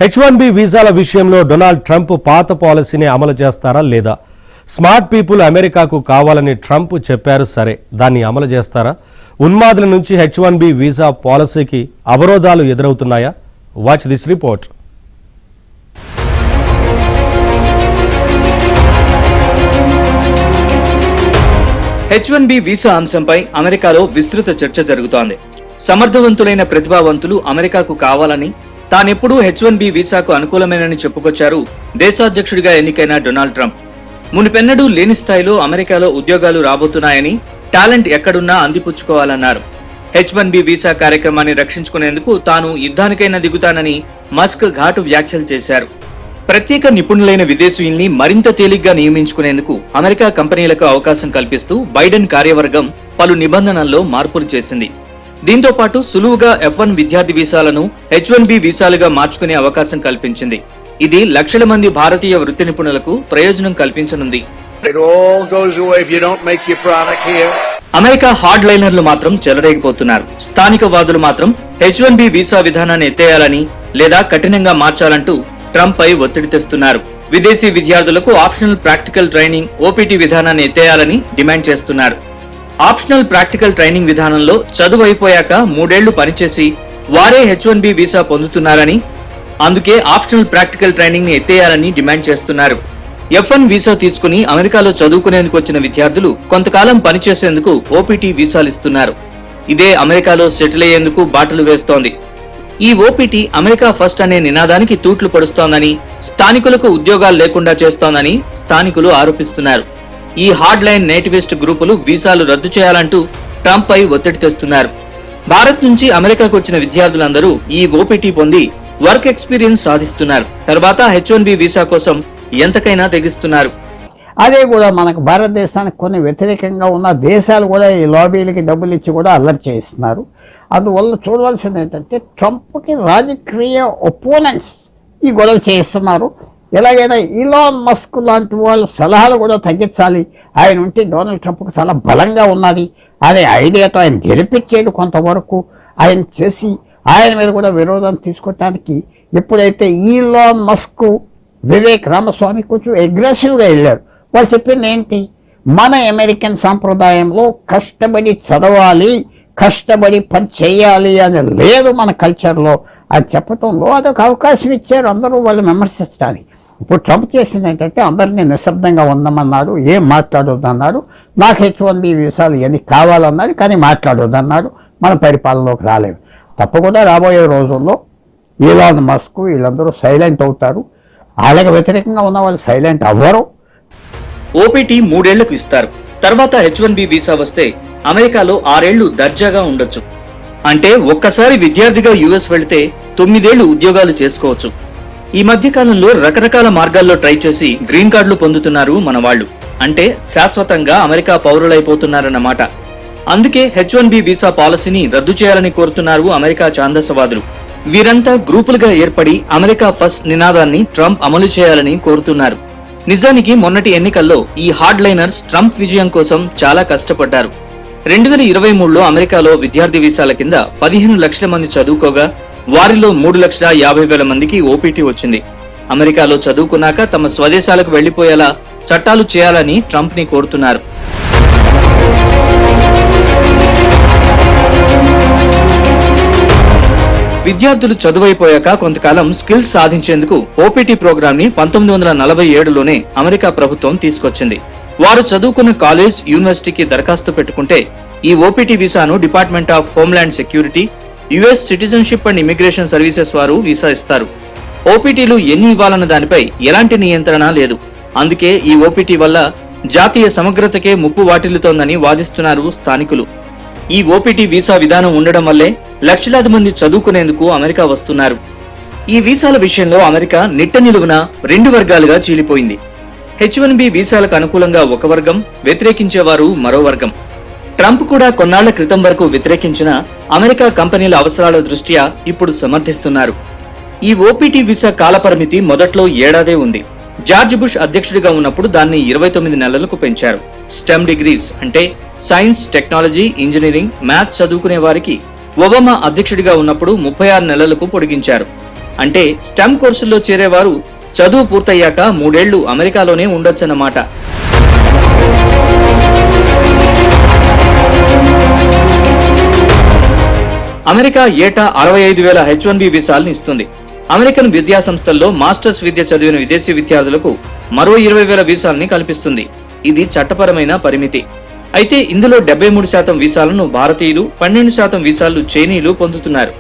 H1B వీసాల విషయంలో Donald Trump పాత పాలసీని అమలు చేస్తారా లేదా? స్మార్ట్ పీపుల్ అమెరికాకు కావాలని ట్రంప్ చెప్పారు, సరే దాన్ని అమలు చేస్తారా? ఉన్మాదుల నుంచి H1B వీసా పాలసీకి అవరోధాలు ఎదురవుతున్నాయా? Watch this report. H1B visa అంశంపై అమెరికాలో విస్తృత చర్చ జరుగుతోంది. సమర్థవంతులైన ప్రతిభావంతులు అమెరికాకు కావాలని, తానెప్పుడూ H1B వీసాకు అనుకూలమేనని చెప్పుకొచ్చారు దేశాధ్యక్షుడిగా ఎన్నికైన డొనాల్డ్ ట్రంప్. మునిపెన్నడూ లేని స్థాయిలో అమెరికాలో ఉద్యోగాలు రాబోతున్నాయని, టాలెంట్ ఎక్కడున్నా అందిపుచ్చుకోవాలన్నారు. H1B వీసా కార్యక్రమాన్ని రక్షించుకునేందుకు తాను యుద్ధానికైనా దిగుతానని మస్క్ ఘాటు వ్యాఖ్యలు చేశారు. ప్రత్యేక నిపుణులైన విదేశీయుల్ని మరింత తేలిగ్గా నియమించుకునేందుకు అమెరికా కంపెనీలకు అవకాశం కల్పిస్తూ బైడెన్ కార్యవర్గం పలు నిబంధనల్లో మార్పులు చేసింది. దీంతో పాటు సులువుగా F1 విద్యార్థి వీసాలను H1B వీసాలుగా మార్చుకునే అవకాశం కల్పించింది. ఇది లక్షల మంది భారతీయ వృత్తి నిపుణులకు ప్రయోజనం కల్పించనుంది. అమెరికా హార్డ్ లైనర్లు మాత్రం చెలరేగిపోతున్నారు. స్థానికవాదులు మాత్రం H1B వీసా విధానాన్ని ఎత్తేయాలని లేదా కఠినంగా మార్చాలంటూ ట్రంప్ పై ఒత్తిడి తెస్తున్నారు. విదేశీ విద్యార్థులకు ఆప్షనల్ ప్రాక్టికల్ ట్రైనింగ్ OPT విధానాన్ని ఎత్తేయాలని డిమాండ్ చేస్తున్నారు. ఆప్షనల్ ప్రాక్టికల్ ట్రైనింగ్ విధానంలో చదువు అయిపోయాక 3 ఏళ్లు పనిచేసి వారే H1B వీసా పొందుతున్నారని, అందుకే ఆప్షనల్ ప్రాక్టికల్ ట్రైనింగ్ ని ఎత్తేయాలని డిమాండ్ చేస్తున్నారు. F1 వీసా తీసుకుని అమెరికాలో చదువుకునేందుకు వచ్చిన విద్యార్థులు కొంతకాలం పనిచేసేందుకు OPT వీసాలు ఇస్తున్నారు. ఇదే అమెరికాలో సెటిల్ అయ్యేందుకు బాటలు వేస్తోంది. ఈ OPT అమెరికా ఫస్ట్ అనే నినాదానికి తూట్లు పడుస్తోందని, స్థానికులకు ఉద్యోగాలు లేకుండా చేస్తోందని స్థానికులు ఆరోపిస్తున్నారు. ఈ హార్డ్ లైన్ నేటివిస్ట్ గ్రూపులు వీసాలు రద్దు చేయాలంటూ ట్రంప్ పై ఒత్తిడి తెస్తున్నారు. భారత్ నుంచి అమెరికాకు వచ్చిన విద్యార్థులందరూ ఈ OPT పొంది వర్క్ ఎక్స్పీరియన్స్ సాధిస్తున్నారు. తర్వాత H1B వీసా కోసం ఎంతకైనా తెగిస్తున్నారు. అదే కూడా మనకు భారతదేశానికి కొన్ని వ్యతిరేకంగా ఉన్న దేశాలు కూడా ఈ లాబీలకి డబ్బులు ఇచ్చి కూడా అల్లరి చేస్తున్నారు. అందువల్ల చూడవలసింది ఏంటంటే ట్రంప్కి రాజకీయ ఒపోనెంట్స్ ఈ గొడవ చేస్తున్నారు. ఎలాగైనా ఇలాన్ మస్క్ లాంటి వాళ్ళు సలహాలు కూడా తగ్గించాలి. ఆయన ఉంటే డొనాల్డ్ ట్రంప్కి చాలా బలంగా ఉన్నది అనే ఐడియాతో ఆయన గెలిపించేది కొంతవరకు ఆయన చేసి ఆయన మీద కూడా విరోధం తీసుకోవటానికి ఎప్పుడైతే ఇలాన్ మస్క్ వివేక్ రామస్వామి కొంచెం అగ్రెసివ్గా వెళ్ళారు. వాళ్ళు చెప్పింది ఏంటి, మన అమెరికన్ సాంప్రదాయంలో కష్టపడి చదవాలి, కష్టపడి పని చేయాలి అని లేదు మన కల్చర్లో అని చెప్పడంలో అదొక అవకాశం ఇచ్చారు అందరూ వాళ్ళు విమర్శించడానికి. ఇప్పుడు ట్రంప్ చేసింది ఏంటంటే అందరినీ నిశ్శబ్దంగా ఉండమన్నాడు, ఏం మాట్లాడొద్దన్నాడు. నాకు H1B వీసాలు ఇవన్నీ కావాలన్నాడు, కానీ మాట్లాడొద్దన్నాడు. మన పరిపాలనలోకి రాలేదు. తప్పకుండా రాబోయే రోజుల్లో ఇలాన్ మస్క్ వీళ్ళందరూ సైలెంట్ అవుతారు. వాళ్ళకి వ్యతిరేకంగా ఉన్న వాళ్ళు సైలెంట్ అవ్వరు. OPT 3 ఏళ్లకు ఇస్తారు. తర్వాత H1B వీసా వస్తే అమెరికాలో 6 ఏళ్లు దర్జాగా ఉండొచ్చు. అంటే ఒక్కసారి విద్యార్థిగా US వెళితే 9 ఏళ్లు ఉద్యోగాలు చేసుకోవచ్చు. ఈ మధ్య కాలంలో రకరకాల మార్గాల్లో ట్రై చేసి గ్రీన్ కార్డులు పొందుతున్నారు మన వాళ్ళు. అంటే శాశ్వతంగా అమెరికా పౌరులైపోతున్నారన్నమాట. అందుకే H1B వీసా పాలసీని రద్దు చేయాలని కోరుతున్నారు అమెరికా ఛాందసవాదులు. వీరంతా గ్రూపులుగా ఏర్పడి అమెరికా ఫస్ట్ నినాదాన్ని ట్రంప్ అమలు చేయాలని కోరుతున్నారు. నిజానికి మొన్నటి ఎన్నికల్లో ఈ హార్డ్ లైనర్స్ ట్రంప్ విజయం కోసం చాలా కష్టపడ్డారు. 2023లో అమెరికాలో విద్యార్థి వీసాల కింద 15 లక్షల మంది చదువుకోగా వారిలో 3,50,000 మందికి OPT వచ్చింది. అమెరికాలో చదువుకున్నాక తమ స్వదేశాలకు వెళ్లిపోయేలా చట్టాలు చేయాలని ట్రంప్ ని కోరుతున్నారు. విద్యార్థులు చదువైపోయాక కొంతకాలం స్కిల్స్ సాధించేందుకు OPT ప్రోగ్రామ్ ని 1947లోనే అమెరికా ప్రభుత్వం తీసుకొచ్చింది. వారు చదువుకున్న కాలేజ్, యూనివర్సిటీకి దరఖాస్తు పెట్టుకుంటే ఈ OPT వీసాను department of homeland security, US citizenship and immigration services వారు వీసా ఇస్తారు. OPTలు ఎన్ని ఇవ్వాలన్న దానిపై ఎలాంటి నియంత్రణ లేదు. అందుకే ఈ OPT వల్ల జాతీయ సమగ్రతకే ముప్పు వాటిల్లుతోందని వాదిస్తున్నారు స్థానికులు. ఈ OPT వీసా విధానం ఉండడం వల్లే లక్షలాది మంది చదువుకునేందుకు అమెరికా వస్తున్నారు. ఈ వీసాల విషయంలో అమెరికా నిట్ట నిలువున 2 వర్గాలుగా చీలిపోయింది. H1B వీసాలకు అనుకూలంగా ఒక వర్గం, వ్యతిరేకించేవారు మరో వర్గం. ట్రంప్ కూడా కొన్నాళ్ల క్రితం వరకు వ్యతిరేకించిన అమెరికా కంపెనీల అవసరాల దృష్ట్యా ఇప్పుడు సమర్థిస్తున్నారు. ఈ OPT వీసా కాలపరిమితి మొదట్లో ఏడాదే ఉంది. జార్జ్ బుష్ అధ్యక్షుడిగా ఉన్నప్పుడు దాన్ని 29 నెలలకు పెంచారు. స్టెమ్ డిగ్రీస్ అంటే సైన్స్, టెక్నాలజీ, ఇంజనీరింగ్, మ్యాథ్స్ చదువుకునే వారికి ఒబామా అధ్యక్షుడిగా ఉన్నప్పుడు 36 నెలలకు పొడిగించారు. అంటే స్టెమ్ కోర్సుల్లో చేరేవారు చదువు పూర్తయ్యాక 3 ఏళ్లు అమెరికాలోనే ఉండొచ్చన్నమాట. అమెరికా ఏటా 65,000 H1B వీసాలను ఇస్తుంది. అమెరికన్ విద్యా సంస్థల్లో మాస్టర్స్ విద్య చదివిన విదేశీ విద్యార్థులకు మరో 20,000 వీసాలని కల్పిస్తుంది. ఇది చట్టపరమైన పరిమితి. అయితే ఇందులో 73% వీసాలను భారతీయులు, 12% వీసాలు చైనీయులు పొందుతున్నారు.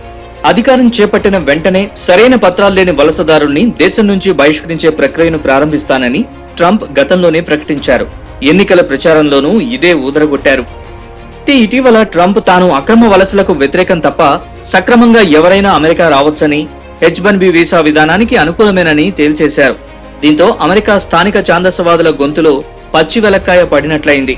అధికారం చేపట్టిన వెంటనే సరైన పత్రాలు లేని వలసదారుల్ని దేశం నుంచి బహిష్కరించే ప్రక్రియను ప్రారంభిస్తానని ట్రంప్ గతంలోనే ప్రకటించారు. ఎన్నికల ప్రచారంలోనూ ఇదే ఊదరగొట్టారు. ఇటీవల ట్రంప్ తాను అక్రమ వలసలకు వ్యతిరేకం తప్ప సక్రమంగా ఎవరైనా అమెరికా రావచ్చని, H1B వీసా విధానానికి అనుకూలమేనని తేల్చేశారు. దీంతో అమెరికా స్థానిక ఛాందసవాదుల గొంతులో పచ్చి వెలక్కాయ పడినట్లయింది.